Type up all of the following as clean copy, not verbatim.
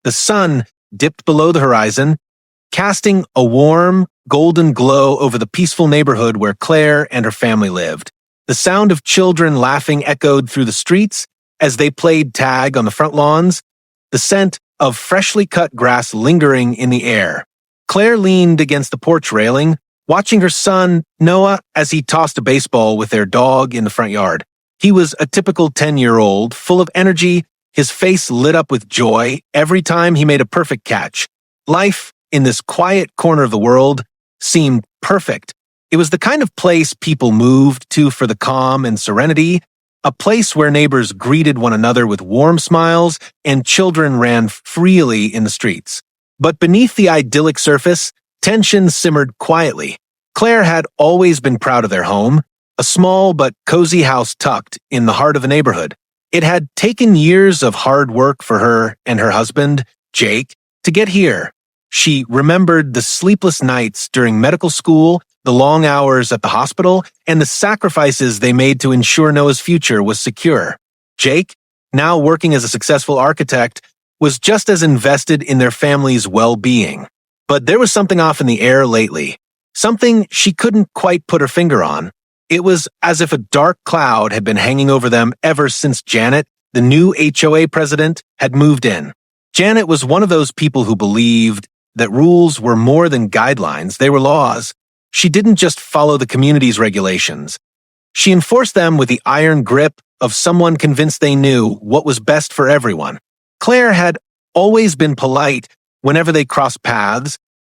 The sun dipped below the horizon, casting a warm, golden glow over the peaceful neighborhood where Claire and her family lived. The sound of children laughing echoed through the streets as they played tag on the front lawns, the scent of freshly cut grass lingering in the air. Claire leaned against the porch railing, watching her son, Noah, as he tossed a baseball with their dog in the front yard. He was a typical 10-year-old, full of energy, his face lit up with joy every time he made a perfect catch. Life in this quiet corner of the world seemed perfect. It was the kind of place people moved to for the calm and serenity, a place where neighbors greeted one another with warm smiles and children ran freely in the streets. But beneath the idyllic surface, tension simmered quietly. Claire had always been proud of their home, a small but cozy house tucked in the heart of the neighborhood. It had taken years of hard work for her and her husband, Jake, to get here. She remembered the sleepless nights during medical school, the long hours at the hospital, and the sacrifices they made to ensure Noah's future was secure. Jake, now working as a successful architect, was just as invested in their family's well-being. But there was something off in the air lately, something she couldn't quite put her finger on. It was as if a dark cloud had been hanging over them ever since Janet, the new HOA president, had moved in. Janet was one of those people who believed that rules were more than guidelines, they were laws. She didn't just follow the community's regulations. She enforced them with the iron grip of someone convinced they knew what was best for everyone. Claire had always been polite whenever they crossed paths,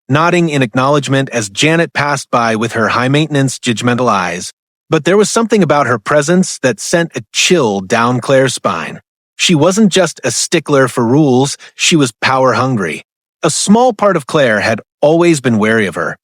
nodding in acknowledgement as Janet passed by with her high-maintenance, judgmental eyes. But there was something about her presence that sent a chill down Claire's spine. She wasn't just a stickler for rules, she was power-hungry. A small part of Claire had always been wary of her,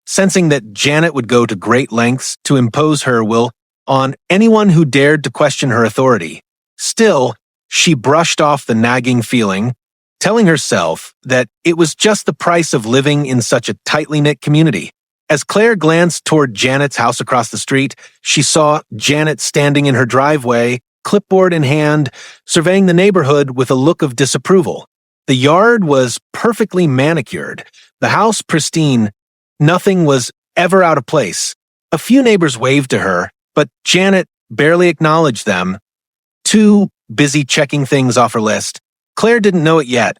sensing that Janet would go to great lengths to impose her will on anyone who dared to question her authority. Still, she brushed off the nagging feeling, telling herself that it was just the price of living in such a tightly knit community. As Claire glanced toward Janet's house across the street, she saw Janet standing in her driveway, clipboard in hand, surveying the neighborhood with a look of disapproval. The yard was perfectly manicured, the house pristine. Nothing was ever out of place. A few neighbors waved to her, but Janet barely acknowledged them, too busy checking things off her list. Claire didn't know it yet,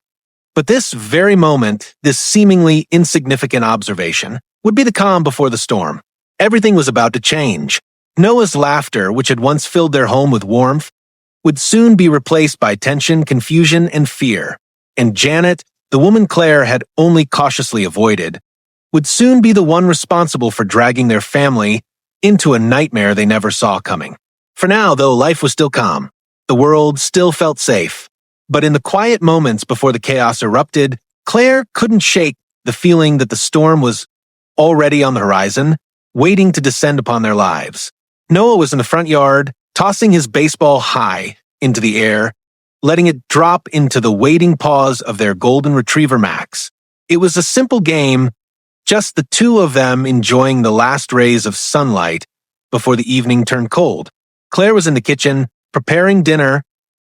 but this very moment, this seemingly insignificant observation, would be the calm before the storm. Everything was about to change. Noah's laughter, which had once filled their home with warmth, would soon be replaced by tension, confusion, and fear. And Janet, the woman Claire had only cautiously avoided, would soon be the one responsible for dragging their family into a nightmare they never saw coming. For now, though, life was still calm. The world still felt safe. But in the quiet moments before the chaos erupted, Claire couldn't shake the feeling that the storm was already on the horizon, waiting to descend upon their lives. Noah was in the front yard, tossing his baseball high into the air, letting it drop into the waiting paws of their golden retriever Max. It was a simple game, just the two of them enjoying the last rays of sunlight before the evening turned cold. Claire was in the kitchen, preparing dinner,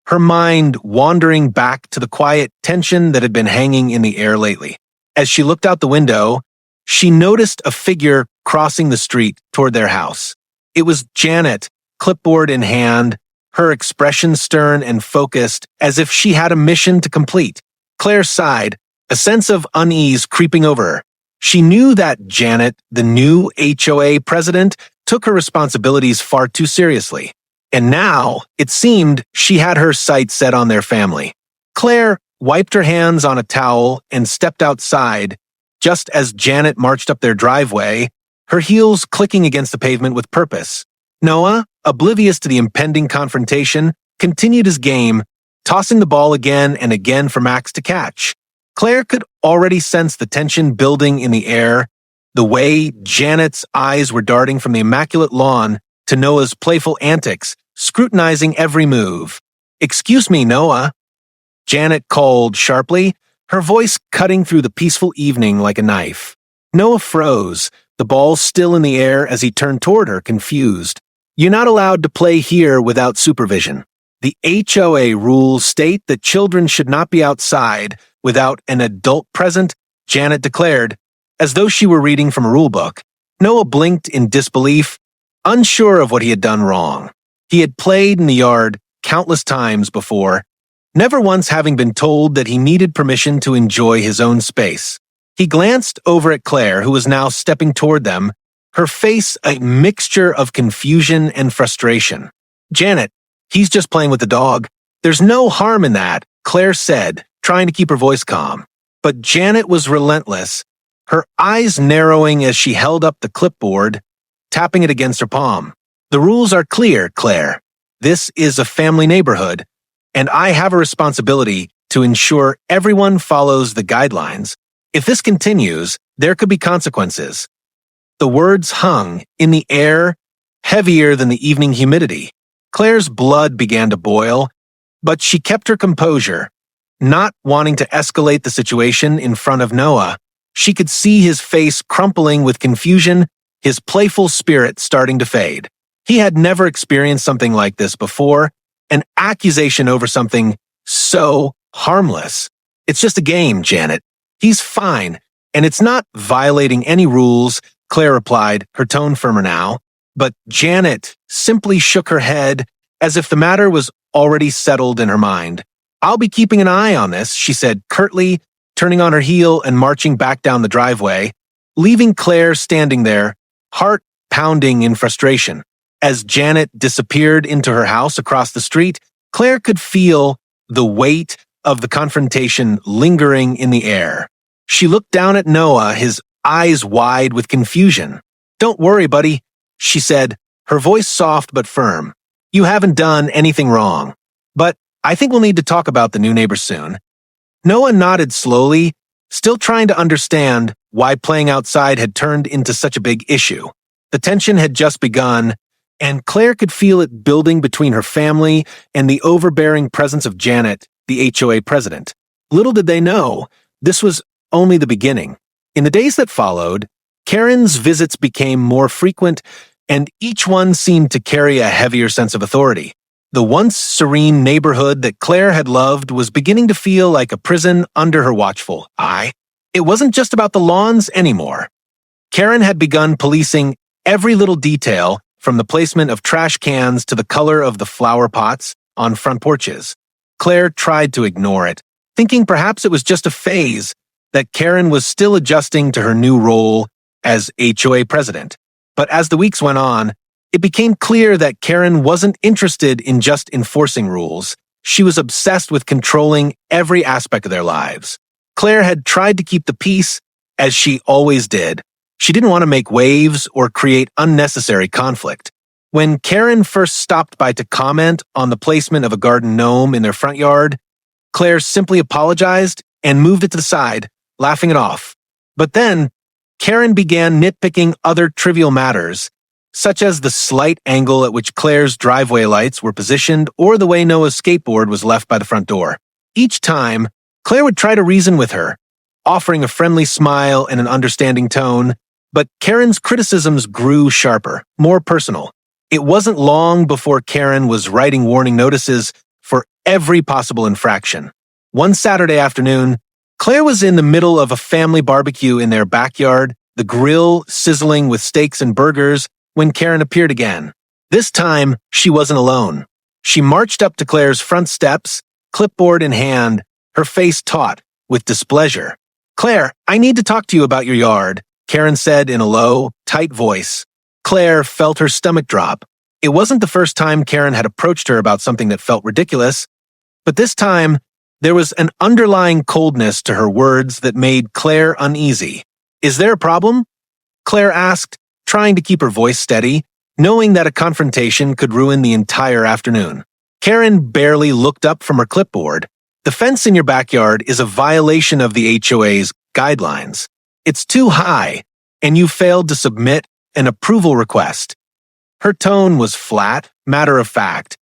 her mind wandering back to the quiet tension that had been hanging in the air lately. As she looked out the window, she noticed a figure crossing the street toward their house. It was Janet, clipboard in hand, her expression stern and focused, as if she had a mission to complete. Claire sighed, a sense of unease creeping over her. She knew that Janet, the new HOA president, took her responsibilities far too seriously. And now, it seemed, she had her sights set on their family. Claire wiped her hands on a towel and stepped outside, just as Janet marched up their driveway, her heels clicking against the pavement with purpose. Noah, oblivious to the impending confrontation, continued his game, tossing the ball again and again for Max to catch. Claire could already sense the tension building in the air, the way Janet's eyes were darting from the immaculate lawn to Noah's playful antics, scrutinizing every move. "Excuse me, Noah," Janet called sharply, her voice cutting through the peaceful evening like a knife. Noah froze, the ball still in the air as he turned toward her, confused. "You're not allowed to play here without supervision. The HOA rules state that children should not be outside without an adult present, Janet declared, as though she were reading from a rulebook. Noah blinked in disbelief, unsure of what he had done wrong. He had played in the yard countless times before, never once having been told that he needed permission to enjoy his own space. He glanced over at Claire, who was now stepping toward them, her face a mixture of confusion and frustration. "Janet, he's just playing with the dog. There's no harm in that," Claire said, trying to keep her voice calm. But Janet was relentless, her eyes narrowing as she held up the clipboard, tapping it against her palm. "The rules are clear, Claire. This is a family neighborhood, and I have a responsibility to ensure everyone follows the guidelines. If this continues, there could be consequences." The words hung in the air, heavier than the evening humidity. Claire's blood began to boil, but she kept her composure, not wanting to escalate the situation in front of Noah. She could see his face crumpling with confusion, his playful spirit starting to fade. He had never experienced something like this before, an accusation over something so harmless. "It's just a game, Janet. He's fine, and it's not violating any rules," Claire replied, her tone firmer now. But Janet simply shook her head as if the matter was already settled in her mind. "I'll be keeping an eye on this," she said curtly, turning on her heel and marching back down the driveway, leaving Claire standing there, heart pounding in frustration. As Janet disappeared into her house across the street, Claire could feel the weight of the confrontation lingering in the air. She looked down at Noah, his eyes wide with confusion. "Don't worry, buddy," she said, her voice soft but firm. "You haven't done anything wrong. But I think we'll need to talk about the new neighbor soon." Noah nodded slowly, still trying to understand why playing outside had turned into such a big issue. The tension had just begun, and Claire could feel it building between her family and the overbearing presence of Janet, the HOA president. Little did they know, this was only the beginning. In the days that followed, Karen's visits became more frequent, and each one seemed to carry a heavier sense of authority. The once serene neighborhood that Claire had loved was beginning to feel like a prison under her watchful eye. It wasn't just about the lawns anymore. Karen had begun policing every little detail, from the placement of trash cans to the color of the flower pots on front porches. Claire tried to ignore it, thinking perhaps it was just a phase, that Karen was still adjusting to her new role as HOA president. But as the weeks went on, it became clear that Karen wasn't interested in just enforcing rules. She was obsessed with controlling every aspect of their lives. Claire had tried to keep the peace, as she always did. She didn't want to make waves or create unnecessary conflict. When Karen first stopped by to comment on the placement of a garden gnome in their front yard, Claire simply apologized and moved it to the side, laughing it off. But then, Karen began nitpicking other trivial matters, such as the slight angle at which Claire's driveway lights were positioned or the way Noah's skateboard was left by the front door. Each time, Claire would try to reason with her, offering a friendly smile and an understanding tone, but Karen's criticisms grew sharper, more personal. It wasn't long before Karen was writing warning notices for every possible infraction. One Saturday afternoon, Claire was in the middle of a family barbecue in their backyard, the grill sizzling with steaks and burgers, when Karen appeared again. This time, she wasn't alone. She marched up to Claire's front steps, clipboard in hand, her face taut with displeasure. "Claire, I need to talk to you about your yard," Karen said in a low, tight voice. Claire felt her stomach drop. It wasn't the first time Karen had approached her about something that felt ridiculous, but this time, there was an underlying coldness to her words that made Claire uneasy. "Is there a problem?" Claire asked, trying to keep her voice steady, knowing that a confrontation could ruin the entire afternoon. Karen barely looked up from her clipboard. "The fence in your backyard is a violation of the HOA's guidelines. It's too high, and you failed to submit an approval request." Her tone was flat, matter of fact,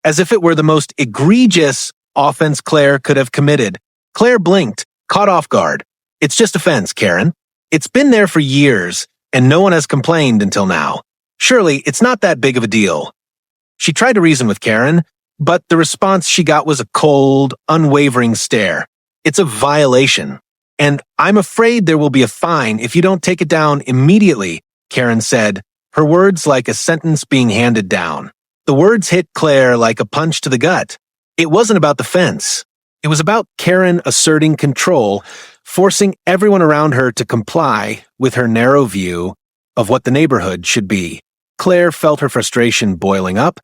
as if it were the most egregious offense Claire could have committed. Claire blinked, caught off guard. "It's just a fence, Karen. It's been there for years, and no one has complained until now. Surely, it's not that big of a deal." She tried to reason with Karen, but the response she got was a cold, unwavering stare. It's a violation. And I'm afraid there will be a fine if you don't take it down immediately, Karen said, her words like a sentence being handed down. The words hit Claire like a punch to the gut. It wasn't about the fence. It was about Karen asserting control, forcing everyone around her to comply with her narrow view of what the neighborhood should be. Claire felt her frustration boiling up,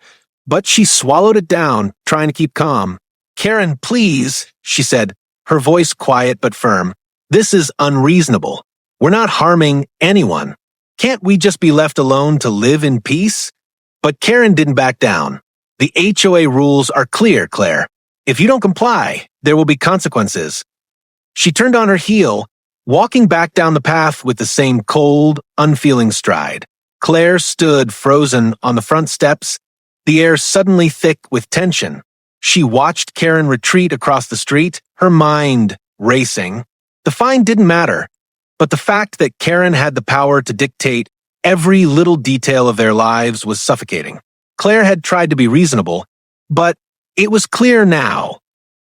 but she swallowed it down, trying to keep calm. "Karen, please," she said, her voice quiet but firm. "This is unreasonable. We're not harming anyone. Can't we just be left alone to live in peace?" But Karen didn't back down. "The HOA rules are clear, Claire. If you don't comply, there will be consequences." She turned on her heel, walking back down the path with the same cold, unfeeling stride. Claire stood frozen on the front steps, the air suddenly thick with tension. She watched Karen retreat across the street, her mind racing. The fine didn't matter, but the fact that Karen had the power to dictate every little detail of their lives was suffocating. Claire had tried to be reasonable, but it was clear now.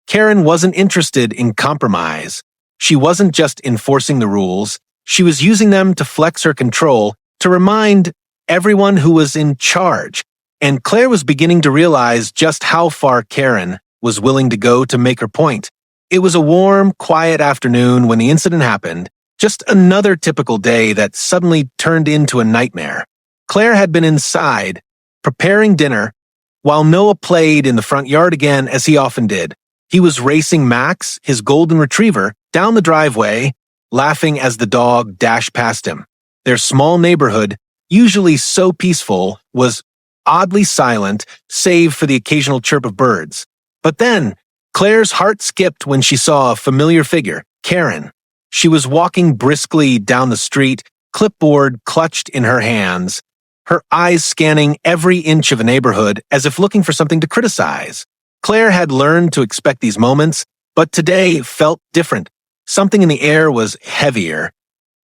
Karen wasn't interested in compromise. She wasn't just enforcing the rules, she was using them to flex her control, to remind everyone who was in charge. And Claire was beginning to realize just how far Karen was willing to go to make her point. It was a warm, quiet afternoon when the incident happened, just another typical day that suddenly turned into a nightmare. Claire had been inside, preparing dinner, while Noah played in the front yard again as he often did. He was racing Max, his golden retriever, down the driveway, laughing as the dog dashed past him. Their small neighborhood, usually so peaceful, was oddly silent, save for the occasional chirp of birds. But then, Claire's heart skipped when she saw a familiar figure, Karen. She was walking briskly down the street, clipboard clutched in her hands, her eyes scanning every inch of the neighborhood as if looking for something to criticize. Claire had learned to expect these moments, but today felt different. Something in the air was heavier,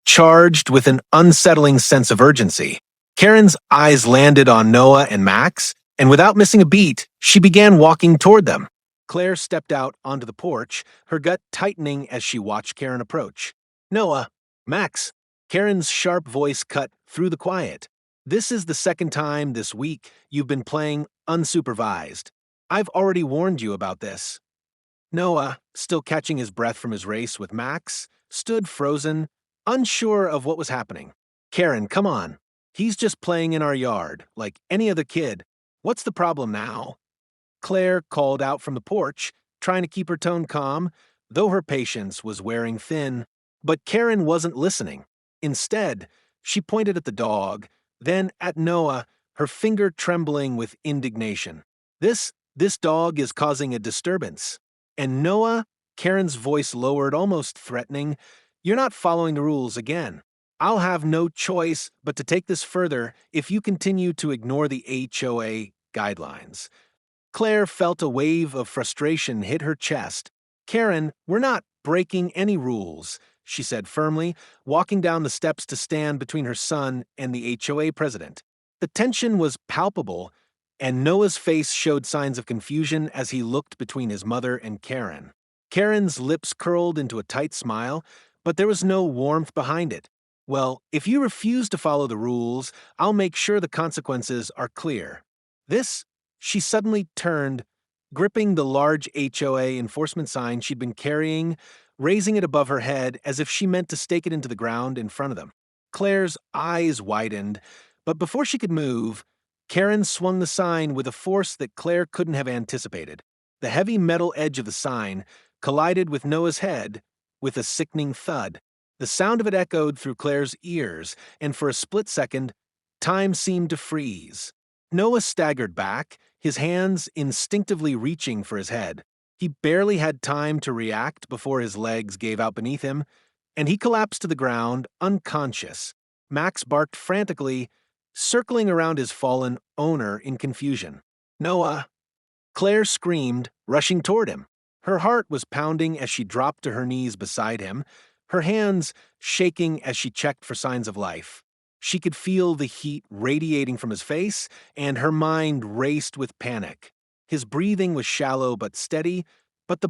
charged with an unsettling sense of urgency. Karen's eyes landed on Noah and Max, and without missing a beat, she began walking toward them. Claire stepped out onto the porch, her gut tightening as she watched Karen approach. "Noah, Max," Karen's sharp voice cut through the quiet. "This is the second time this week you've been playing unsupervised. I've already warned you about this." Noah, still catching his breath from his race with Max, stood frozen, unsure of what was happening. "Karen, come on. He's just playing in our yard, like any other kid. What's the problem now?" Claire called out from the porch, trying to keep her tone calm, though her patience was wearing thin. But Karen wasn't listening. Instead, she pointed at the dog, then at Noah, her finger trembling with indignation. This dog is causing a disturbance." "And Noah," Karen's voice lowered, almost threatening, "you're not following the rules again. I'll have no choice but to take this further if you continue to ignore the HOA guidelines." Claire felt a wave of frustration hit her chest. "Karen, we're not breaking any rules," she said firmly, walking down the steps to stand between her son and the HOA president. The tension was palpable, and Noah's face showed signs of confusion as he looked between his mother and Karen. Karen's lips curled into a tight smile, but there was no warmth behind it. "Well, if you refuse to follow the rules, I'll make sure the consequences are clear." She suddenly turned, gripping the large HOA enforcement sign she'd been carrying, raising it above her head as if she meant to stake it into the ground in front of them. Claire's eyes widened, but before she could move, Karen swung the sign with a force that Claire couldn't have anticipated. The heavy metal edge of the sign collided with Noah's head with a sickening thud. The sound of it echoed through Claire's ears, and for a split second, time seemed to freeze. Noah staggered back, his hands instinctively reaching for his head. He barely had time to react before his legs gave out beneath him, and he collapsed to the ground, unconscious. Max barked frantically, circling around his fallen owner in confusion. "Noah!" Claire screamed, rushing toward him. Her heart was pounding as she dropped to her knees beside him, her hands shaking as she checked for signs of life. She could feel the heat radiating from his face, and her mind raced with panic. His breathing was shallow but steady, but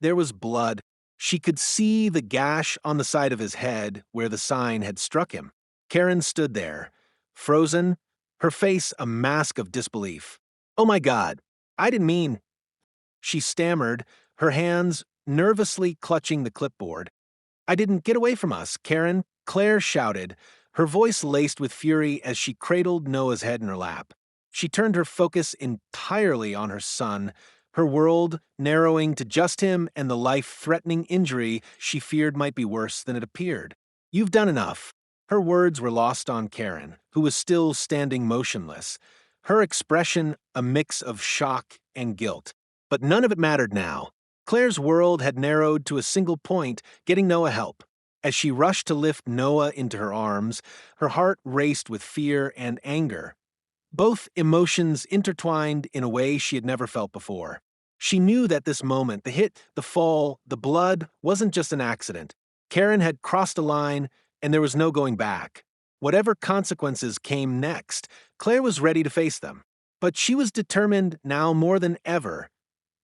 there was blood She could see the gash on the side of his head where the sign had struck him. Karen stood there, frozen, her face a mask of disbelief. "Oh my God, I didn't mean—" She stammered, her hands nervously clutching the clipboard. "I didn't get away from us, Karen," Claire shouted, her voice laced with fury as she cradled Noah's head in her lap. She turned her focus entirely on her son, her world narrowing to just him and the life-threatening injury she feared might be worse than it appeared. "You've done enough." Her words were lost on Karen, who was still standing motionless, her expression a mix of shock and guilt. But none of it mattered now. Claire's world had narrowed to a single point, getting Noah help. As she rushed to lift Noah into her arms, her heart raced with fear and anger, both emotions intertwined in a way she had never felt before. She knew that this moment, the hit, the fall, the blood, wasn't just an accident. Karen had crossed a line, and there was no going back. Whatever consequences came next, Claire was ready to face them. But she was determined now more than ever.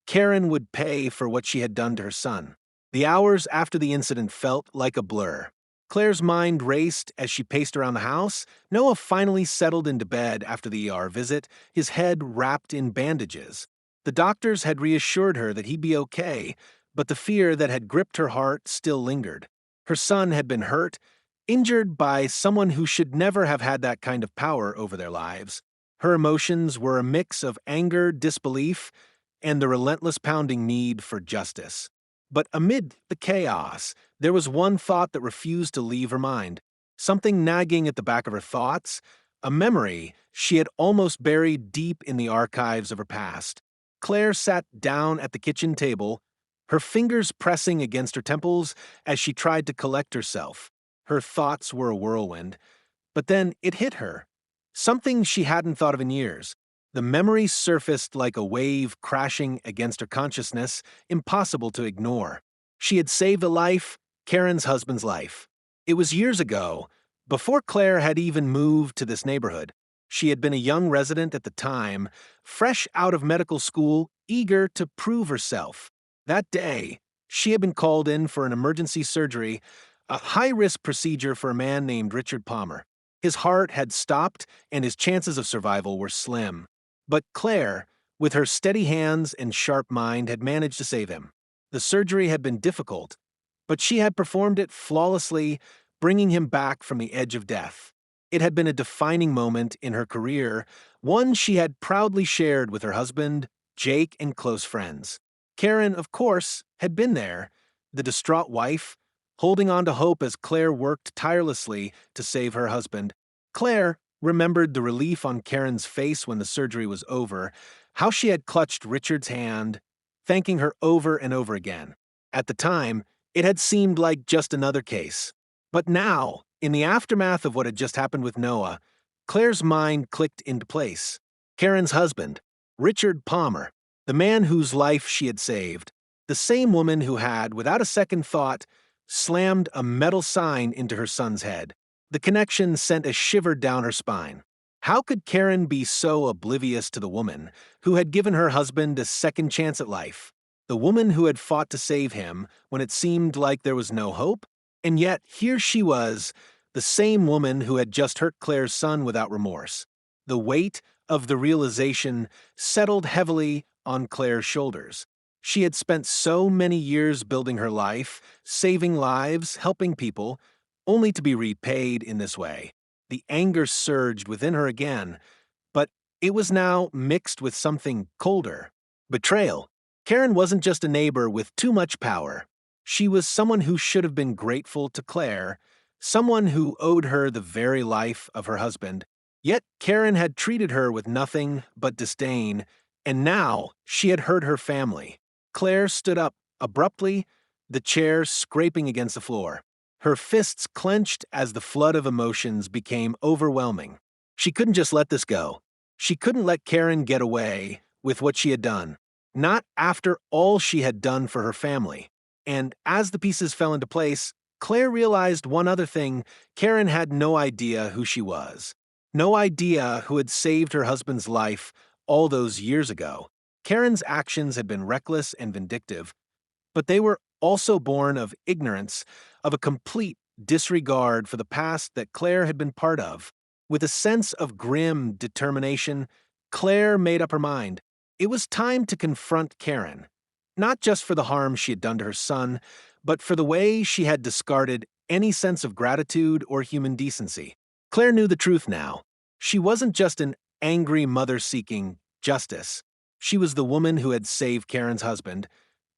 Karen would pay for what she had done to her son. The hours after the incident felt like a blur. Claire's mind raced as she paced around the house. Noah finally settled into bed after the ER visit, his head wrapped in bandages. The doctors had reassured her that he'd be okay, but the fear that had gripped her heart still lingered. Her son had been hurt, injured by someone who should never have had that kind of power over their lives. Her emotions were a mix of anger, disbelief, and the relentless pounding need for justice. But amid the chaos, there was one thought that refused to leave her mind. Something nagging at the back of her thoughts, a memory she had almost buried deep in the archives of her past. Claire sat down at the kitchen table, her fingers pressing against her temples as she tried to collect herself. Her thoughts were a whirlwind. But then it hit her. Something she hadn't thought of in years. The memory surfaced like a wave crashing against her consciousness, impossible to ignore. She had saved a life, Karen's husband's life. It was years ago, before Claire had even moved to this neighborhood. She had been a young resident at the time, fresh out of medical school, eager to prove herself. That day, she had been called in for an emergency surgery, a high-risk procedure for a man named Richard Palmer. His heart had stopped, and his chances of survival were slim. But Claire, with her steady hands and sharp mind, had managed to save him. The surgery had been difficult, but she had performed it flawlessly, bringing him back from the edge of death. It had been a defining moment in her career, one she had proudly shared with her husband, Jake, and close friends. Karen, of course, had been there, the distraught wife, holding on to hope as Claire worked tirelessly to save her husband. Claire remembered the relief on Karen's face when the surgery was over, how she had clutched Richard's hand, thanking her over and over again. At the time, it had seemed like just another case. But now, in the aftermath of what had just happened with Noah, Claire's mind clicked into place. Karen's husband, Richard Palmer, the man whose life she had saved, the same woman who had, without a second thought, slammed a metal sign into her son's head. The connection sent a shiver down her spine. How could Karen be so oblivious to the woman who had given her husband a second chance at life? The woman who had fought to save him when it seemed like there was no hope? And yet, here she was, the same woman who had just hurt Claire's son without remorse. The weight of the realization settled heavily on Claire's shoulders. She had spent so many years building her life, saving lives, helping people, only to be repaid in this way. The anger surged within her again, but it was now mixed with something colder. Betrayal. Karen wasn't just a neighbor with too much power. She was someone who should have been grateful to Claire, someone who owed her the very life of her husband. Yet Karen had treated her with nothing but disdain, and now she had hurt her family. Claire stood up abruptly, the chair scraping against the floor. Her fists clenched as the flood of emotions became overwhelming. She couldn't just let this go. She couldn't let Karen get away with what she had done. Not after all she had done for her family. And as the pieces fell into place, Claire realized one other thing. Karen had no idea who she was. No idea who had saved her husband's life all those years ago. Karen's actions had been reckless and vindictive, but they were also born of ignorance, of a complete disregard for the past that Claire had been part of. With a sense of grim determination, Claire made up her mind. It was time to confront Karen, not just for the harm she had done to her son, but for the way she had discarded any sense of gratitude or human decency. Claire knew the truth now. She wasn't just an angry mother seeking justice. She was the woman who had saved Karen's husband,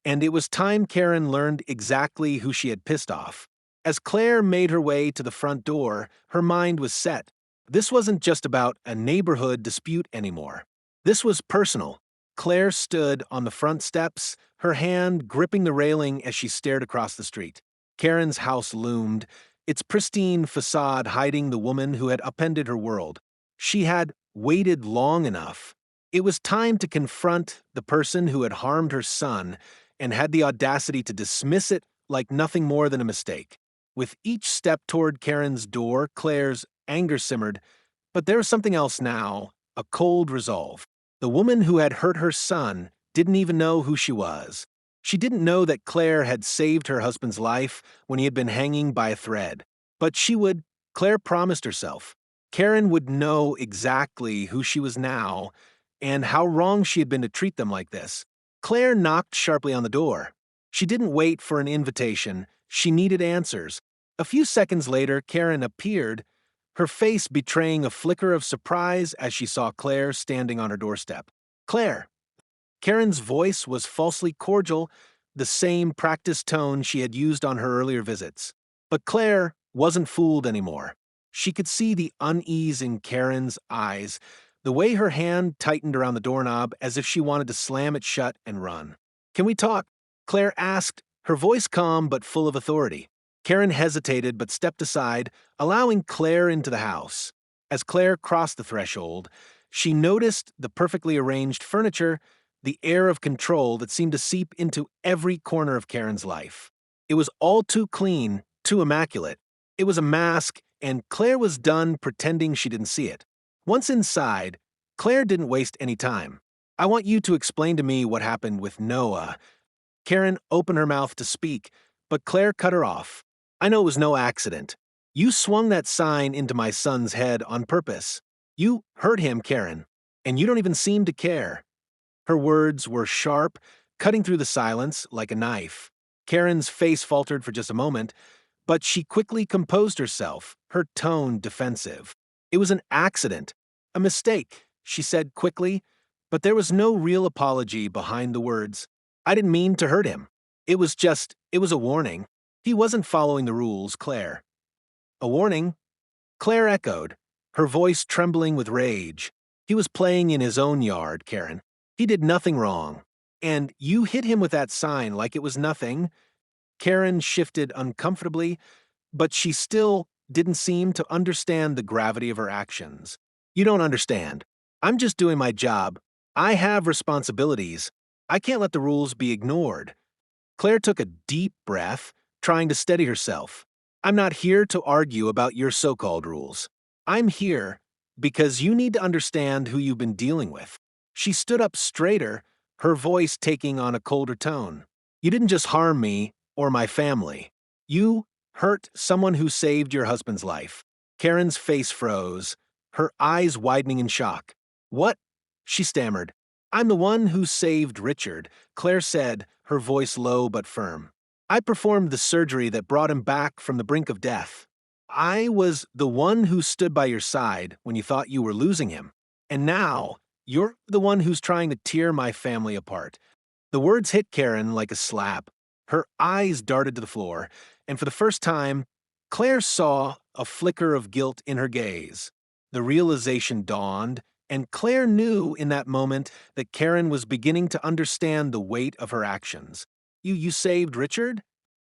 and it was time Karen learned exactly who she had pissed off. As Claire made her way to the front door, her mind was set. This wasn't just about a neighborhood dispute anymore. This was personal. Claire stood on the front steps, her hand gripping the railing as she stared across the street. Karen's house loomed, its pristine facade hiding the woman who had upended her world. She had waited long enough. It was time to confront the person who had harmed her son and had the audacity to dismiss it like nothing more than a mistake. With each step toward Karen's door, Claire's anger simmered, but there was something else now, a cold resolve. The woman who had hurt her son didn't even know who she was. She didn't know that Claire had saved her husband's life when he had been hanging by a thread. But she would, Claire promised herself. Karen would know exactly who she was now and how wrong she had been to treat them like this. Claire knocked sharply on the door. She didn't wait for an invitation. She needed answers. A few seconds later, Karen appeared, her face betraying a flicker of surprise as she saw Claire standing on her doorstep. Claire! Karen's voice was falsely cordial, the same practiced tone she had used on her earlier visits. But Claire wasn't fooled anymore. She could see the unease in Karen's eyes, the way her hand tightened around the doorknob as if she wanted to slam it shut and run. "Can we talk?" Claire asked, her voice calm but full of authority. Karen hesitated but stepped aside, allowing Claire into the house. As Claire crossed the threshold, she noticed the perfectly arranged furniture, the air of control that seemed to seep into every corner of Karen's life. It was all too clean, too immaculate. It was a mask, and Claire was done pretending she didn't see it. Once inside, Claire didn't waste any time. "I want you to explain to me what happened with Noah." Karen opened her mouth to speak, but Claire cut her off. "I know it was no accident. You swung that sign into my son's head on purpose. You hurt him, Karen, and you don't even seem to care." Her words were sharp, cutting through the silence like a knife. Karen's face faltered for just a moment, but she quickly composed herself, her tone defensive. "It was an accident, a mistake," she said quickly, but there was no real apology behind the words. "I didn't mean to hurt him. It was a warning. He wasn't following the rules, Claire." "A warning?" Claire echoed, her voice trembling with rage. "He was playing in his own yard, Karen. He did nothing wrong. And you hit him with that sign like it was nothing." Karen shifted uncomfortably, but she still didn't seem to understand the gravity of her actions. "You don't understand. I'm just doing my job. I have responsibilities. I can't let the rules be ignored." Claire took a deep breath, trying to steady herself. "I'm not here to argue about your so-called rules. I'm here because you need to understand who you've been dealing with." She stood up straighter, her voice taking on a colder tone. "You didn't just harm me or my family. You hurt someone who saved your husband's life." Karen's face froze, her eyes widening in shock. "What?" she stammered. "I'm the one who saved Richard," Claire said, her voice low but firm. "I performed the surgery that brought him back from the brink of death. I was the one who stood by your side when you thought you were losing him. And now, you're the one who's trying to tear my family apart." The words hit Karen like a slap. Her eyes darted to the floor, and for the first time, Claire saw a flicker of guilt in her gaze. The realization dawned, and Claire knew in that moment that Karen was beginning to understand the weight of her actions. You saved Richard?"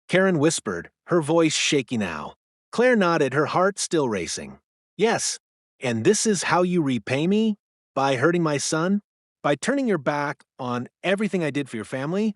Karen whispered, her voice shaky now. Claire nodded, her heart still racing. "Yes, and this is how you repay me? By hurting my son? By turning your back on everything I did for your family?"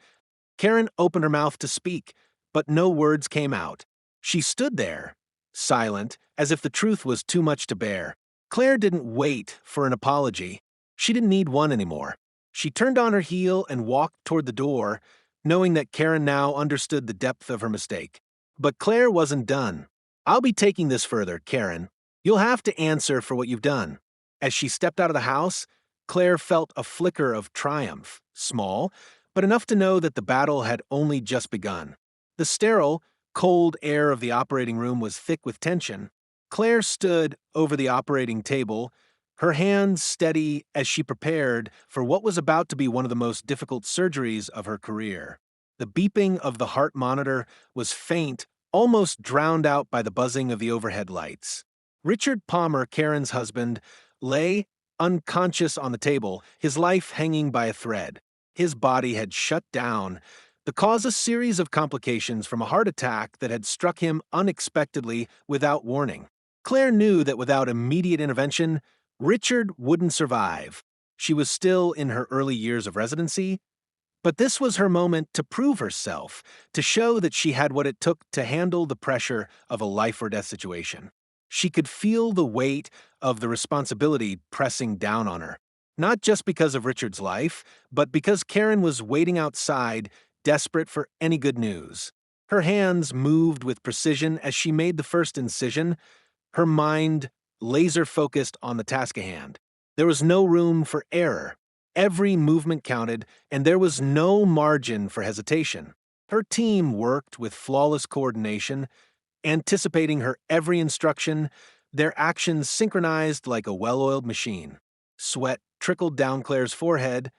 Karen opened her mouth to speak, but no words came out. She stood there, silent, as if the truth was too much to bear. Claire didn't wait for an apology. She didn't need one anymore. She turned on her heel and walked toward the door, knowing that Karen now understood the depth of her mistake. But Claire wasn't done. "I'll be taking this further, Karen. You'll have to answer for what you've done." As she stepped out of the house, Claire felt a flicker of triumph, small, but enough to know that the battle had only just begun. The sterile, cold air of the operating room was thick with tension. Claire stood over the operating table, her hands steady as she prepared for what was about to be one of the most difficult surgeries of her career. The beeping of the heart monitor was faint, almost drowned out by the buzzing of the overhead lights. Richard Palmer, Karen's husband, lay unconscious on the table, his life hanging by a thread. His body had shut down, the cause a series of complications from a heart attack that had struck him unexpectedly without warning. Claire knew that without immediate intervention, Richard wouldn't survive. She was still in her early years of residency, but this was her moment to prove herself, to show that she had what it took to handle the pressure of a life or death situation. She could feel the weight of the responsibility pressing down on her, not just because of Richard's life, but because Karen was waiting outside, desperate for any good news. Her hands moved with precision as she made the first incision, her mind laser-focused on the task at hand. There was no room for error. Every movement counted, and there was no margin for hesitation. Her team worked with flawless coordination, anticipating her every instruction, their actions synchronized like a well-oiled machine. Sweat trickled down Claire's forehead,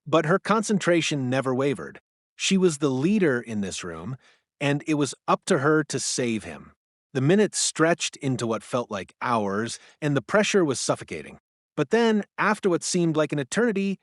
but her concentration never wavered. She was the leader in this room, and it was up to her to save him. The minutes stretched into what felt like hours, and the pressure was suffocating. But then, after what seemed like an eternity,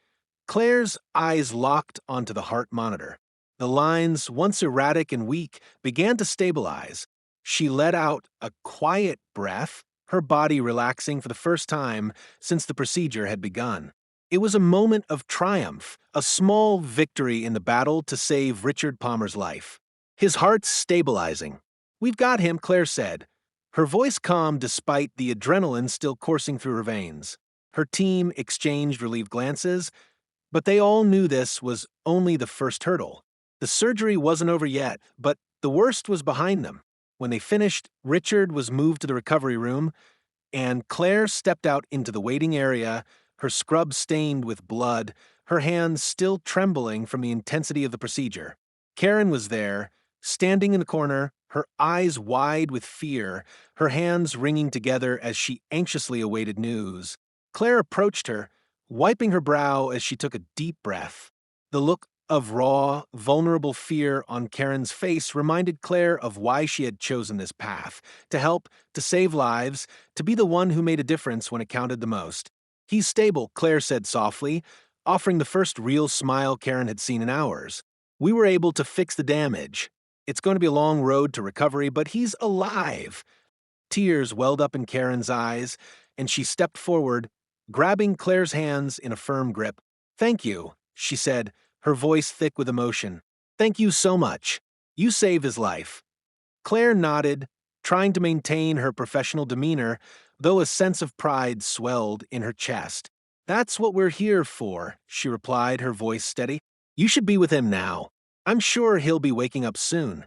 Claire's eyes locked onto the heart monitor. The lines, once erratic and weak, began to stabilize. She let out a quiet breath, her body relaxing for the first time since the procedure had begun. It was a moment of triumph, a small victory in the battle to save Richard Palmer's life. His heart's stabilizing. "We've got him," Claire said, her voice calm despite the adrenaline still coursing through her veins. Her team exchanged relieved glances, but they all knew this was only the first hurdle. The surgery wasn't over yet, but the worst was behind them. When they finished, Richard was moved to the recovery room, and Claire stepped out into the waiting area, her scrub stained with blood, her hands still trembling from the intensity of the procedure. Karen was there, standing in the corner, her eyes wide with fear, her hands wringing together as she anxiously awaited news. Claire approached her, wiping her brow as she took a deep breath. The look of raw, vulnerable fear on Karen's face reminded Claire of why she had chosen this path, to help, to save lives, to be the one who made a difference when it counted the most. "He's stable," Claire said softly, offering the first real smile Karen had seen in hours. "We were able to fix the damage. It's going to be a long road to recovery, but he's alive." Tears welled up in Karen's eyes, and she stepped forward, grabbing Claire's hands in a firm grip. "Thank you," she said, her voice thick with emotion. "Thank you so much. You saved his life." Claire nodded, trying to maintain her professional demeanor, though a sense of pride swelled in her chest. "That's what we're here for," she replied, her voice steady. "You should be with him now. I'm sure he'll be waking up soon."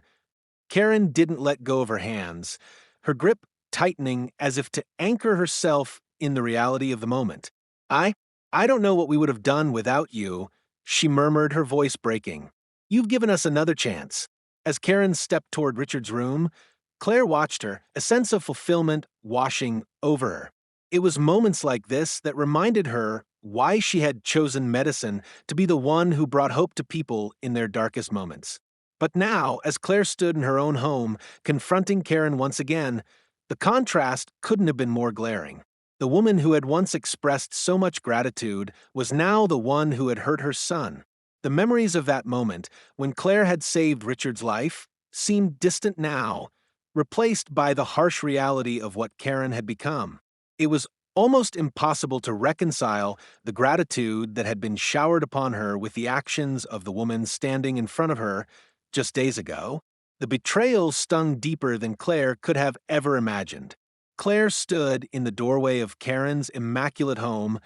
Karen didn't let go of her hands, her grip tightening as if to anchor herself in the reality of the moment. I don't know what we would have done without you," she murmured, her voice breaking. "You've given us another chance." As Karen stepped toward Richard's room, Claire watched her, a sense of fulfillment washing over her. It was moments like this that reminded her why she had chosen medicine to be the one who brought hope to people in their darkest moments. But now, as Claire stood in her own home, confronting Karen once again, the contrast couldn't have been more glaring. The woman who had once expressed so much gratitude was now the one who had hurt her son. The memories of that moment, when Claire had saved Richard's life, seemed distant now, replaced by the harsh reality of what Karen had become. It was almost impossible to reconcile the gratitude that had been showered upon her with the actions of the woman standing in front of her just days ago. The betrayal stung deeper than Claire could have ever imagined. Claire stood in the doorway of Karen's immaculate home,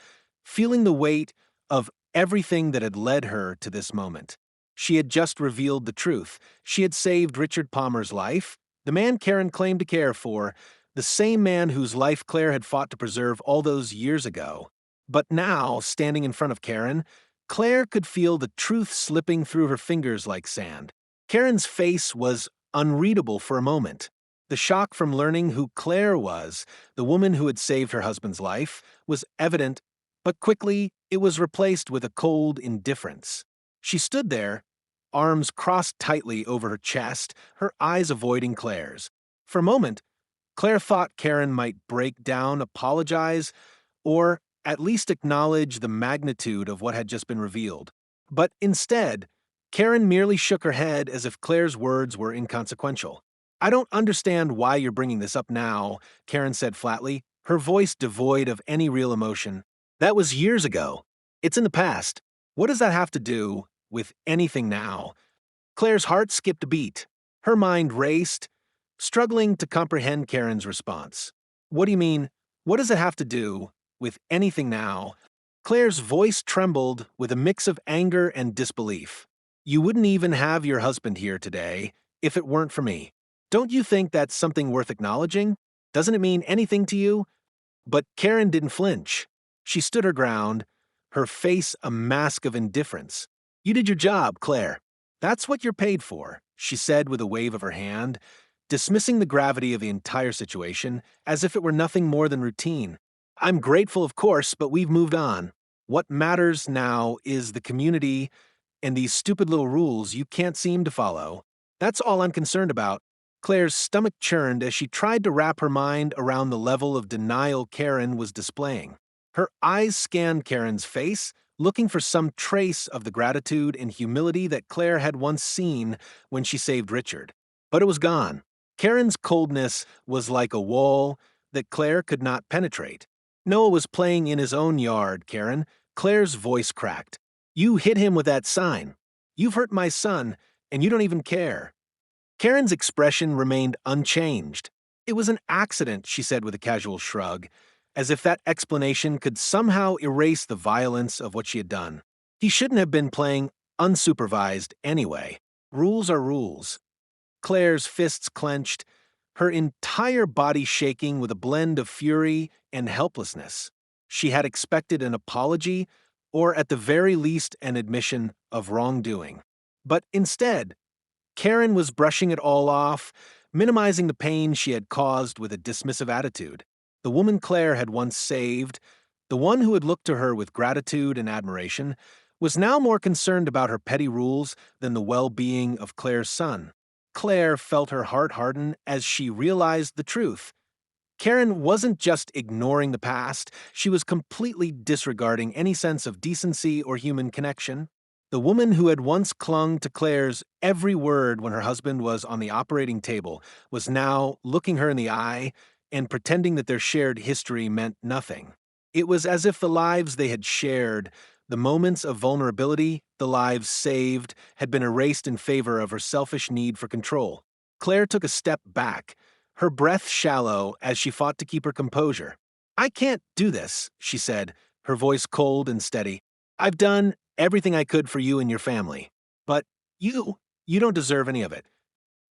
feeling the weight of everything that had led her to this moment. She had just revealed the truth. She had saved Richard Palmer's life, the man Karen claimed to care for, the same man whose life Claire had fought to preserve all those years ago. But now, standing in front of Karen, Claire could feel the truth slipping through her fingers like sand. Karen's face was unreadable for a moment. The shock from learning who Claire was, the woman who had saved her husband's life, was evident, but quickly it was replaced with a cold indifference. She stood there, arms crossed tightly over her chest, her eyes avoiding Claire's. For a moment, Claire thought Karen might break down, apologize, or at least acknowledge the magnitude of what had just been revealed. But instead, Karen merely shook her head as if Claire's words were inconsequential. "I don't understand why you're bringing this up now," Karen said flatly, her voice devoid of any real emotion. "That was years ago. It's in the past. What does that have to do with anything now?" Claire's heart skipped a beat. Her mind raced, struggling to comprehend Karen's response. "What do you mean? What does it have to do with anything now?" Claire's voice trembled with a mix of anger and disbelief. "You wouldn't even have your husband here today if it weren't for me. Don't you think that's something worth acknowledging? Doesn't it mean anything to you?" But Karen didn't flinch. She stood her ground, her face a mask of indifference. "You did your job, Claire. That's what you're paid for," she said with a wave of her hand, dismissing the gravity of the entire situation as if it were nothing more than routine. "I'm grateful, of course, but we've moved on. What matters now is the community and these stupid little rules you can't seem to follow. That's all I'm concerned about." Claire's stomach churned as she tried to wrap her mind around the level of denial Karen was displaying. Her eyes scanned Karen's face, looking for some trace of the gratitude and humility that Claire had once seen when she saved Richard. But it was gone. Karen's coldness was like a wall that Claire could not penetrate. "Noah was playing in his own yard, Karen." Claire's voice cracked. "You hit him with that sign. You've hurt my son, and you don't even care." Karen's expression remained unchanged. "It was an accident," she said with a casual shrug, as if that explanation could somehow erase the violence of what she had done. "He shouldn't have been playing unsupervised anyway. Rules are rules." Claire's fists clenched, her entire body shaking with a blend of fury and helplessness. She had expected an apology, or at the very least an admission of wrongdoing. But instead, Karen was brushing it all off, minimizing the pain she had caused with a dismissive attitude. The woman Claire had once saved, the one who had looked to her with gratitude and admiration, was now more concerned about her petty rules than the well-being of Claire's son. Claire felt her heart harden as she realized the truth. Karen wasn't just ignoring the past, she was completely disregarding any sense of decency or human connection. The woman who had once clung to Claire's every word when her husband was on the operating table was now looking her in the eye and pretending that their shared history meant nothing. It was as if the lives they had shared, the moments of vulnerability, the lives saved, had been erased in favor of her selfish need for control. Claire took a step back, her breath shallow as she fought to keep her composure. "I can't do this," she said, her voice cold and steady. "I've done everything I could for you and your family. But you don't deserve any of it."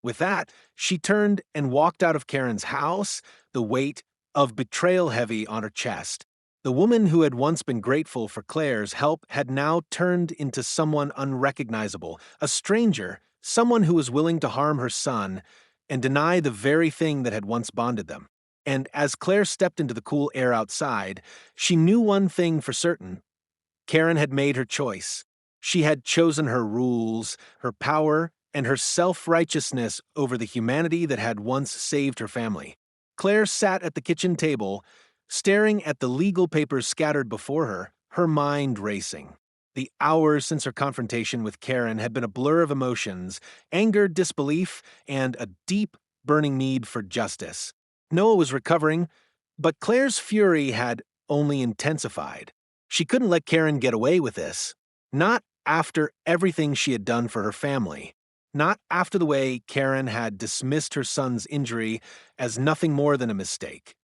With that, she turned and walked out of Karen's house, the weight of betrayal heavy on her chest. The woman who had once been grateful for Claire's help had now turned into someone unrecognizable, a stranger, someone who was willing to harm her son and deny the very thing that had once bonded them. And as Claire stepped into the cool air outside, she knew one thing for certain. Karen had made her choice. She had chosen her rules, her power, and her self-righteousness over the humanity that had once saved her family. Claire sat at the kitchen table, staring at the legal papers scattered before her, her mind racing. The hours since her confrontation with Karen had been a blur of emotions, anger, disbelief, and a deep, burning need for justice. Noah was recovering, but Claire's fury had only intensified. She couldn't let Karen get away with this. Not after everything she had done for her family. Not after the way Karen had dismissed her son's injury as nothing more than a mistake.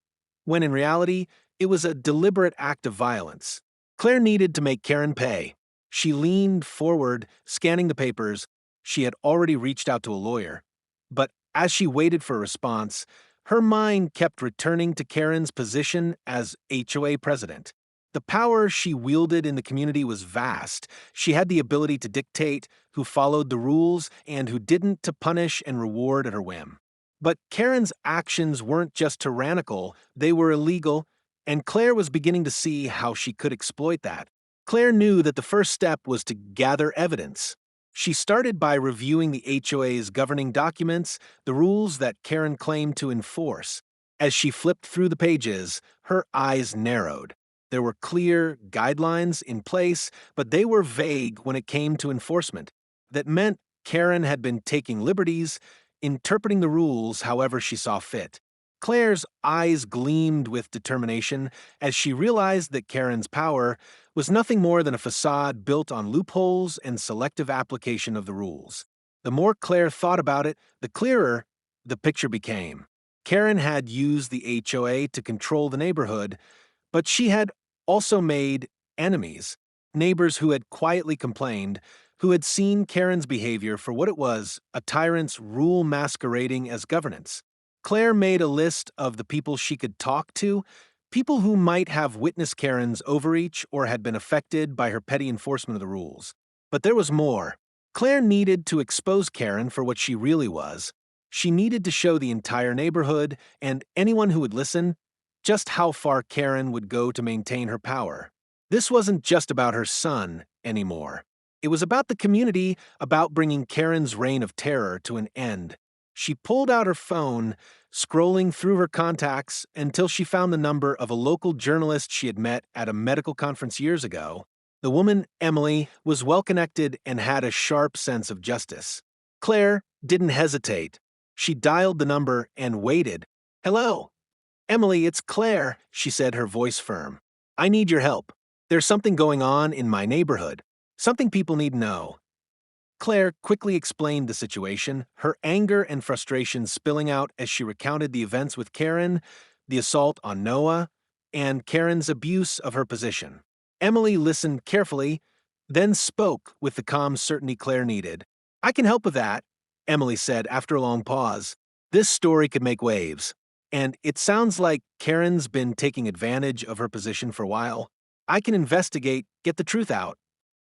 When in reality, it was a deliberate act of violence. Claire needed to make Karen pay. She leaned forward, scanning the papers. She had already reached out to a lawyer. But as she waited for a response, her mind kept returning to Karen's position as HOA president. The power she wielded in the community was vast. She had the ability to dictate who followed the rules and who didn't, to punish and reward at her whim. But Karen's actions weren't just tyrannical, they were illegal, and Claire was beginning to see how she could exploit that. Claire knew that the first step was to gather evidence. She started by reviewing the HOA's governing documents, the rules that Karen claimed to enforce. As she flipped through the pages, her eyes narrowed. There were clear guidelines in place, but they were vague when it came to enforcement. That meant Karen had been taking liberties, interpreting the rules however she saw fit. Claire's eyes gleamed with determination as she realized that Karen's power was nothing more than a facade built on loopholes and selective application of the rules. The more Claire thought about it, the clearer the picture became. Karen had used the HOA to control the neighborhood, but she had also made enemies, neighbors who had quietly complained, who had seen Karen's behavior for what it was, a tyrant's rule masquerading as governance. Claire made a list of the people she could talk to, people who might have witnessed Karen's overreach or had been affected by her petty enforcement of the rules. But there was more. Claire needed to expose Karen for what she really was. She needed to show the entire neighborhood and anyone who would listen just how far Karen would go to maintain her power. This wasn't just about her son anymore. It was about the community, about bringing Karen's reign of terror to an end. She pulled out her phone, scrolling through her contacts until she found the number of a local journalist she had met at a medical conference years ago. The woman, Emily, was well-connected and had a sharp sense of justice. Claire didn't hesitate. She dialed the number and waited. "Hello. Emily, it's Claire," she said, her voice firm. "I need your help. There's something going on in my neighborhood. Something people need to know." Claire quickly explained the situation, her anger and frustration spilling out as she recounted the events with Karen, the assault on Noah, and Karen's abuse of her position. Emily listened carefully, then spoke with the calm certainty Claire needed. "I can help with that," Emily said after a long pause. "This story could make waves, and it sounds like Karen's been taking advantage of her position for a while. I can investigate, get the truth out."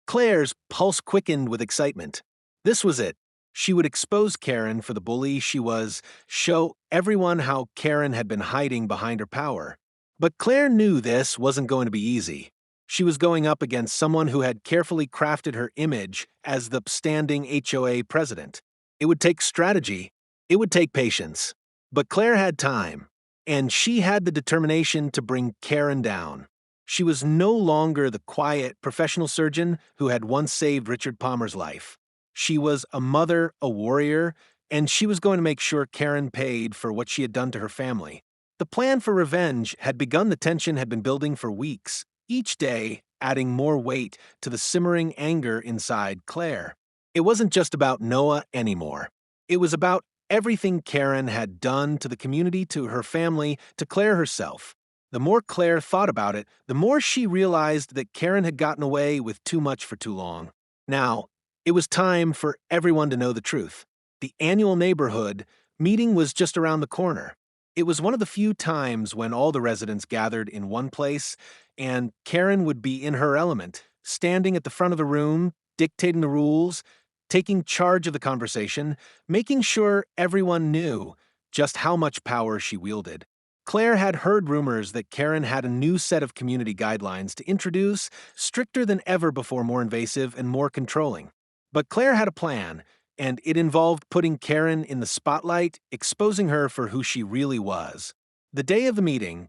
Claire's pulse quickened with excitement. This was it. She would expose Karen for the bully she was, show everyone how Karen had been hiding behind her power. But Claire knew this wasn't going to be easy. She was going up against someone who had carefully crafted her image as the upstanding HOA president. It would take strategy. It would take patience. But Claire had time, and she had the determination to bring Karen down. She was no longer the quiet, professional surgeon who had once saved Richard Palmer's life. She was a mother, a warrior, and she was going to make sure Karen paid for what she had done to her family. The plan for revenge had begun. The tension had been building for weeks, each day adding more weight to the simmering anger inside Claire. It wasn't just about Noah anymore. It was about everything Karen had done to the community, to her family, to Claire herself. The more Claire thought about it, the more she realized that Karen had gotten away with too much for too long. Now, it was time for everyone to know the truth. The annual neighborhood meeting was just around the corner. It was one of the few times when all the residents gathered in one place, and Karen would be in her element, standing at the front of the room, dictating the rules, taking charge of the conversation, making sure everyone knew just how much power she wielded. Claire had heard rumors that Karen had a new set of community guidelines to introduce, stricter than ever before, more invasive and more controlling. But Claire had a plan, and it involved putting Karen in the spotlight, exposing her for who she really was. The day of the meeting,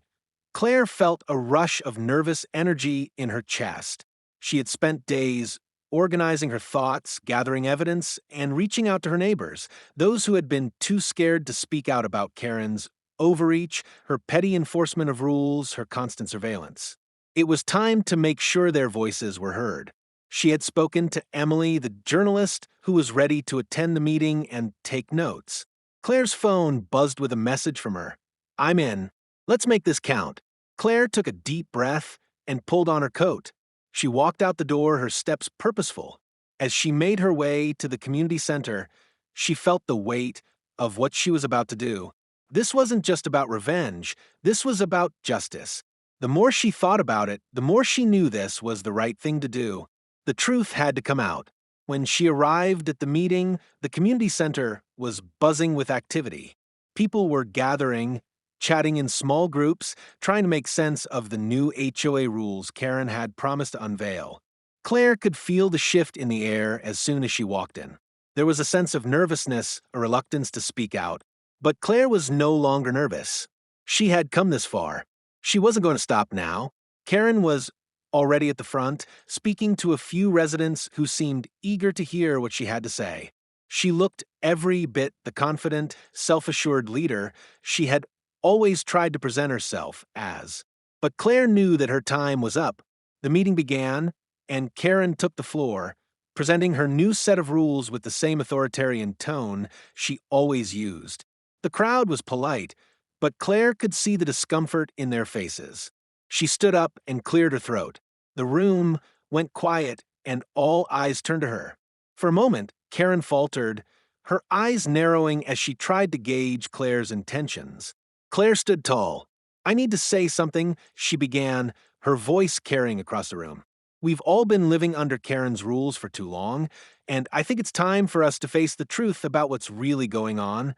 Claire felt a rush of nervous energy in her chest. She had spent days organizing her thoughts, gathering evidence, and reaching out to her neighbors, those who had been too scared to speak out about Karen's overreach, her petty enforcement of rules, her constant surveillance. It was time to make sure their voices were heard. She had spoken to Emily, the journalist, who was ready to attend the meeting and take notes. Claire's phone buzzed with a message from her. "I'm in. Let's make this count." Claire took a deep breath and pulled on her coat. She walked out the door, her steps purposeful. As she made her way to the community center, she felt the weight of what she was about to do. This wasn't just about revenge, this was about justice. The more she thought about it, the more she knew this was the right thing to do. The truth had to come out. When she arrived at the meeting, the community center was buzzing with activity. People were gathering, chatting in small groups, trying to make sense of the new HOA rules Karen had promised to unveil. Claire could feel the shift in the air as soon as she walked in. There was a sense of nervousness, a reluctance to speak out. But Claire was no longer nervous. She had come this far. She wasn't going to stop now. Karen was already at the front, speaking to a few residents who seemed eager to hear what she had to say. She looked every bit the confident, self-assured leader she had always tried to present herself as. But Claire knew that her time was up. The meeting began, and Karen took the floor, presenting her new set of rules with the same authoritarian tone she always used. The crowd was polite, but Claire could see the discomfort in their faces. She stood up and cleared her throat. The room went quiet, and all eyes turned to her. For a moment, Karen faltered, her eyes narrowing as she tried to gauge Claire's intentions. Claire stood tall. "I need to say something," she began, her voice carrying across the room. "We've all been living under Karen's rules for too long, and I think it's time for us to face the truth about what's really going on."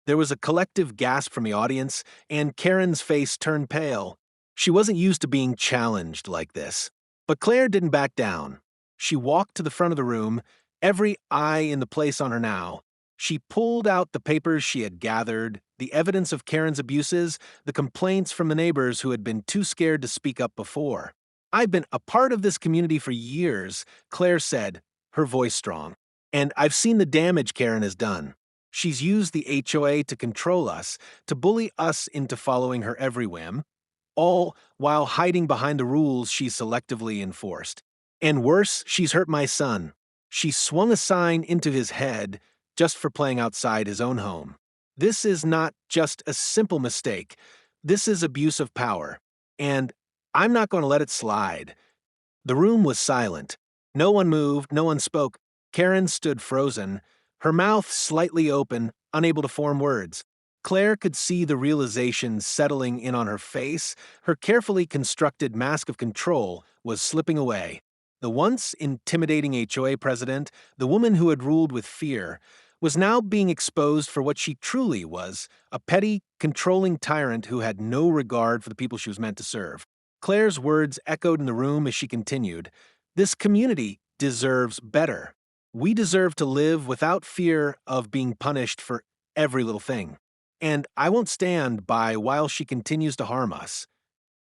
There was a collective gasp from the audience, and Karen's face turned pale. She wasn't used to being challenged like this. But Claire didn't back down. She walked to the front of the room, every eye in the place on her now. She pulled out the papers she had gathered, the evidence of Karen's abuses, the complaints from the neighbors who had been too scared to speak up before. "I've been a part of this community for years," Claire said, her voice strong. "And I've seen the damage Karen has done. She's used the HOA to control us, to bully us into following her every whim, all while hiding behind the rules she's selectively enforced. And worse, she's hurt my son. She swung a sign into his head just for playing outside his own home. This is not just a simple mistake. This is abuse of power. And I'm not going to let it slide." The room was silent. No one moved, no one spoke. Karen stood frozen, her mouth slightly open, unable to form words. Claire could see the realization settling in on her face. Her carefully constructed mask of control was slipping away. The once intimidating HOA president, the woman who had ruled with fear, was now being exposed for what she truly was, a petty, controlling tyrant who had no regard for the people she was meant to serve. Claire's words echoed in the room as she continued, "This community deserves better. We deserve to live without fear of being punished for every little thing. And I won't stand by while she continues to harm us."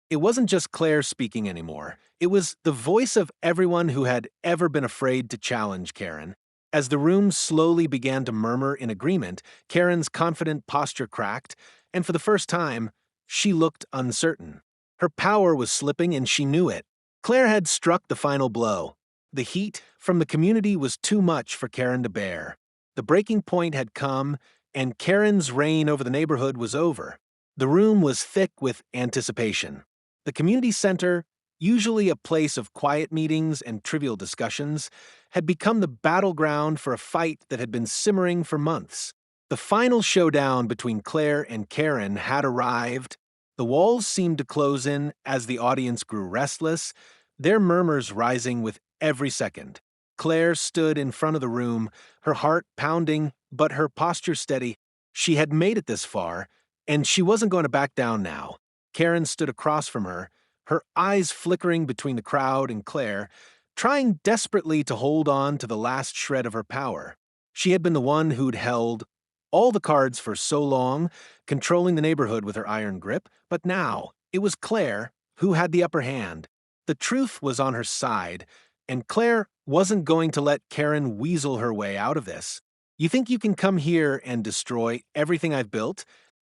It wasn't just Claire speaking anymore. It was the voice of everyone who had ever been afraid to challenge Karen. As the room slowly began to murmur in agreement, Karen's confident posture cracked, and for the first time, she looked uncertain. Her power was slipping, and she knew it. Claire had struck the final blow. The heat from the community was too much for Karen to bear. The breaking point had come, and Karen's reign over the neighborhood was over. The room was thick with anticipation. The community center, usually a place of quiet meetings and trivial discussions, had become the battleground for a fight that had been simmering for months. The final showdown between Claire and Karen had arrived. The walls seemed to close in as the audience grew restless, their murmurs rising with every second. Claire stood in front of the room, her heart pounding, but her posture steady. She had made it this far, and she wasn't going to back down now. Karen stood across from her, her eyes flickering between the crowd and Claire, trying desperately to hold on to the last shred of her power. She had been the one who'd held all the cards for so long, controlling the neighborhood with her iron grip, but now it was Claire who had the upper hand. The truth was on her side, and Claire wasn't going to let Karen weasel her way out of this. "You think you can come here and destroy everything I've built?"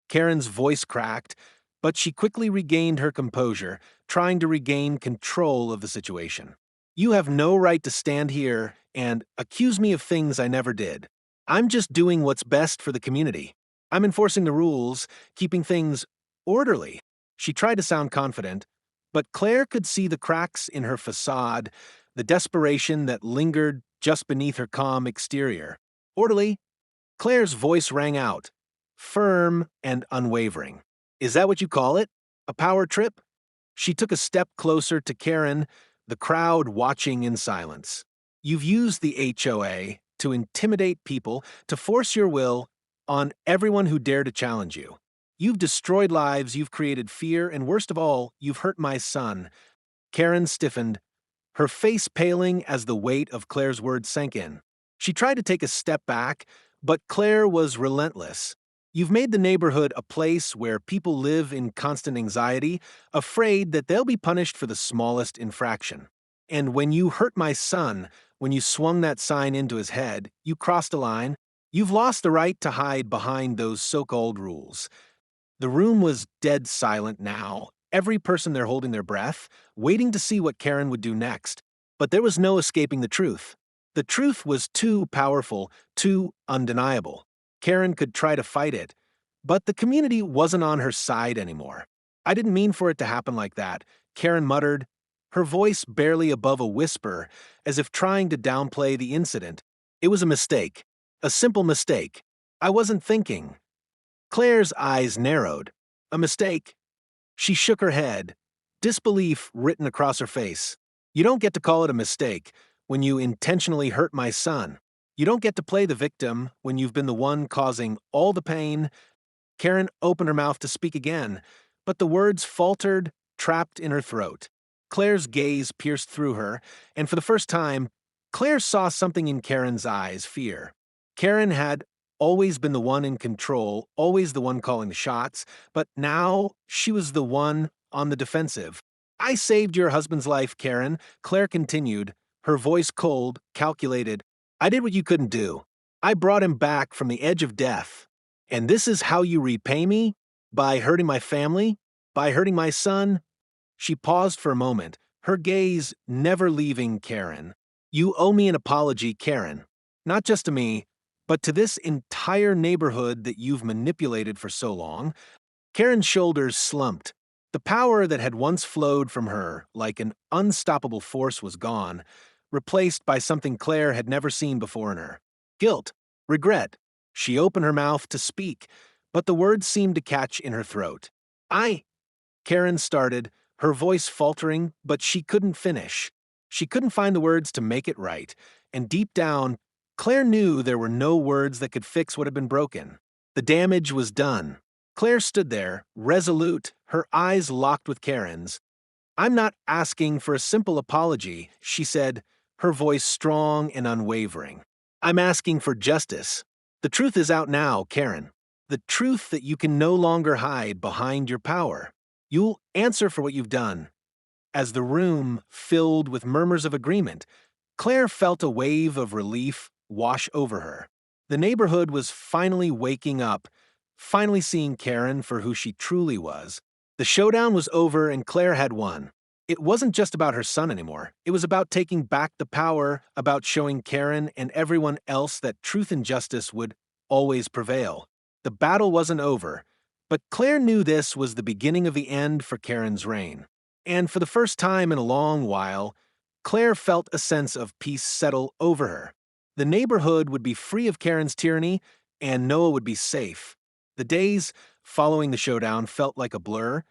Karen's voice cracked, but she quickly regained her composure, trying to regain control of the situation. "You have no right to stand here and accuse me of things I never did. I'm just doing what's best for the community. I'm enforcing the rules, keeping things orderly." She tried to sound confident, But Claire could see the cracks in her facade, the desperation that lingered just beneath her calm exterior. Orderly, Claire's voice rang out, firm and unwavering. Is that what you call it? A power trip? She took a step closer to Karen, the crowd watching in silence. You've used the HOA to intimidate people, to force your will on everyone who dare to challenge you. You've destroyed lives, you've created fear, and worst of all, you've hurt my son. Karen stiffened, her face paling as the weight of Claire's words sank in. She tried to take a step back, but Claire was relentless. You've made the neighborhood a place where people live in constant anxiety, afraid that they'll be punished for the smallest infraction. And when you hurt my son, when you swung that sign into his head, you crossed a line. You've lost the right to hide behind those so-called rules. The room was dead silent now, every person there holding their breath, waiting to see what Karen would do next. But there was no escaping the truth. The truth was too powerful, too undeniable. Karen could try to fight it, but the community wasn't on her side anymore. I didn't mean for it to happen like that, Karen muttered, her voice barely above a whisper, as if trying to downplay the incident. It was a mistake. A simple mistake. I wasn't thinking. Claire's eyes narrowed. A mistake? She shook her head, disbelief written across her face. You don't get to call it a mistake when you intentionally hurt my son. You don't get to play the victim when you've been the one causing all the pain. Karen opened her mouth to speak again, but the words faltered, trapped in her throat. Claire's gaze pierced through her, and for the first time, Claire saw something in Karen's eyes, fear. Karen had always been the one in control, always the one calling the shots, but now she was the one on the defensive. I saved your husband's life, Karen, Claire continued, her voice cold, calculated. I did what you couldn't do. I brought him back from the edge of death. And this is how you repay me? By hurting my family? By hurting my son? She paused for a moment, her gaze never leaving Karen. You owe me an apology, Karen. Not just to me, but to this entire neighborhood that you've manipulated for so long. Karen's shoulders slumped. The power that had once flowed from her like an unstoppable force was gone, replaced by something Claire had never seen before in her. Guilt, regret. She opened her mouth to speak, but the words seemed to catch in her throat. Karen started, her voice faltering, but she couldn't finish. She couldn't find the words to make it right, and deep down, Claire knew there were no words that could fix what had been broken. The damage was done. Claire stood there, resolute, her eyes locked with Karen's. I'm not asking for a simple apology, she said, her voice strong and unwavering. I'm asking for justice. The truth is out now, Karen. The truth that you can no longer hide behind your power. You'll answer for what you've done. As the room filled with murmurs of agreement, Claire felt a wave of relief wash over her. The neighborhood was finally waking up, finally seeing Karen for who she truly was. The showdown was over and Claire had won. It wasn't just about her son anymore. It was about taking back the power, about showing Karen and everyone else that truth and justice would always prevail. The battle wasn't over, but Claire knew this was the beginning of the end for Karen's reign. And for the first time in a long while, Claire felt a sense of peace settle over her. The neighborhood would be free of Karen's tyranny, and Noah would be safe. The days following the showdown felt like a blur,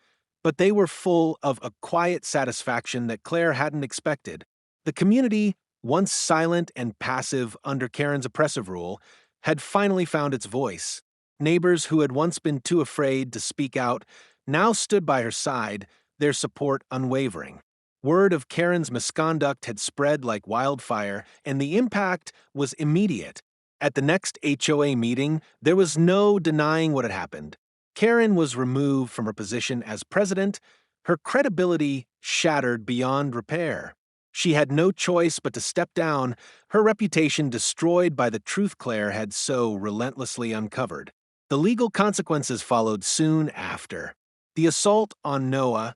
but they were full of a quiet satisfaction that Claire hadn't expected. The community, once silent and passive under Karen's oppressive rule, had finally found its voice. Neighbors who had once been too afraid to speak out now stood by her side, their support unwavering. Word of Karen's misconduct had spread like wildfire, and the impact was immediate. At the next HOA meeting, there was no denying what had happened. Karen was removed from her position as president, her credibility shattered beyond repair. She had no choice but to step down, her reputation destroyed by the truth Claire had so relentlessly uncovered. The legal consequences followed soon after. The assault on Noah,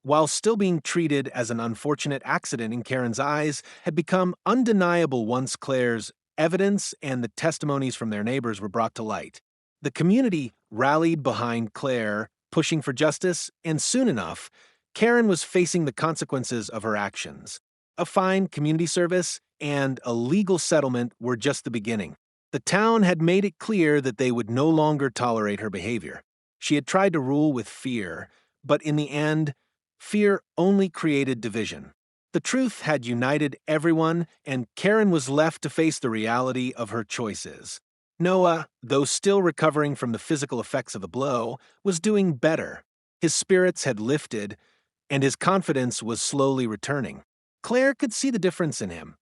while still being treated as an unfortunate accident in Karen's eyes, had become undeniable once Claire's evidence and the testimonies from their neighbors were brought to light. The community rallied behind Claire, pushing for justice, and soon enough, Karen was facing the consequences of her actions. A fine, community service, and a legal settlement were just the beginning. The town had made it clear that they would no longer tolerate her behavior. She had tried to rule with fear, but in the end, fear only created division. The truth had united everyone, and Karen was left to face the reality of her choices. Noah, though still recovering from the physical effects of the blow, was doing better. His spirits had lifted, and his confidence was slowly returning. Claire could see the difference in him.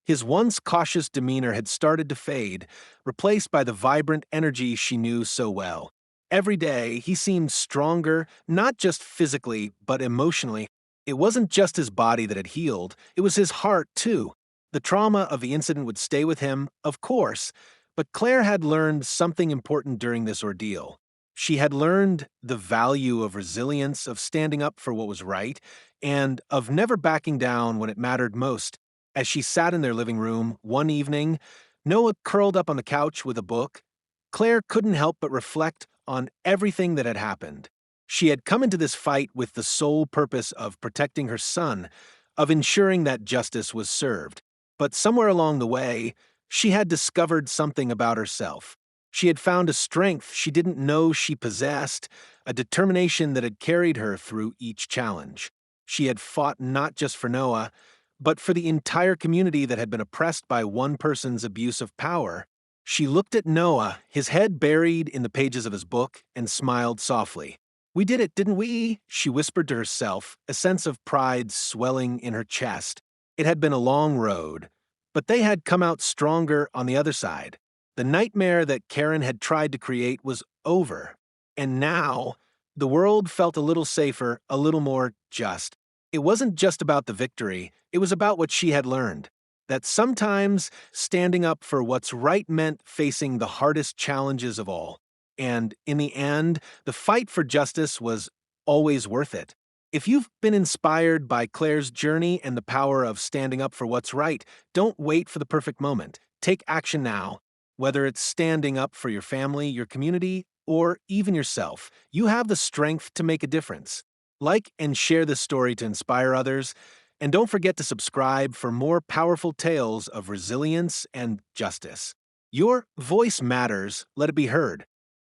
His once cautious demeanor had started to fade, replaced by the vibrant energy she knew so well. Every day, he seemed stronger, not just physically, but emotionally. It wasn't just his body that had healed, it was his heart, too. The trauma of the incident would stay with him, of course, but Claire had learned something important during this ordeal. She had learned the value of resilience, of standing up for what was right, and of never backing down when it mattered most. As she sat in their living room one evening, Noah curled up on the couch with a book, Claire couldn't help but reflect on everything that had happened. She had come into this fight with the sole purpose of protecting her son, of ensuring that justice was served. But somewhere along the way, she had discovered something about herself. She had found a strength she didn't know she possessed, a determination that had carried her through each challenge. She had fought not just for Noah, but for the entire community that had been oppressed by one person's abuse of power. She looked at Noah, his head buried in the pages of his book, and smiled softly. "We did it, didn't we?" she whispered to herself, a sense of pride swelling in her chest. It had been a long road, but they had come out stronger on the other side. The nightmare that Karen had tried to create was over, and now the world felt a little safer, a little more just. It wasn't just about the victory, it was about what she had learned. That sometimes standing up for what's right meant facing the hardest challenges of all. And in the end, the fight for justice was always worth it. If you've been inspired by Claire's journey and the power of standing up for what's right, don't wait for the perfect moment. Take action now. Whether it's standing up for your family, your community, or even yourself, you have the strength to make a difference. Like and share this story to inspire others. And don't forget to subscribe for more powerful tales of resilience and justice. Your voice matters. Let it be heard.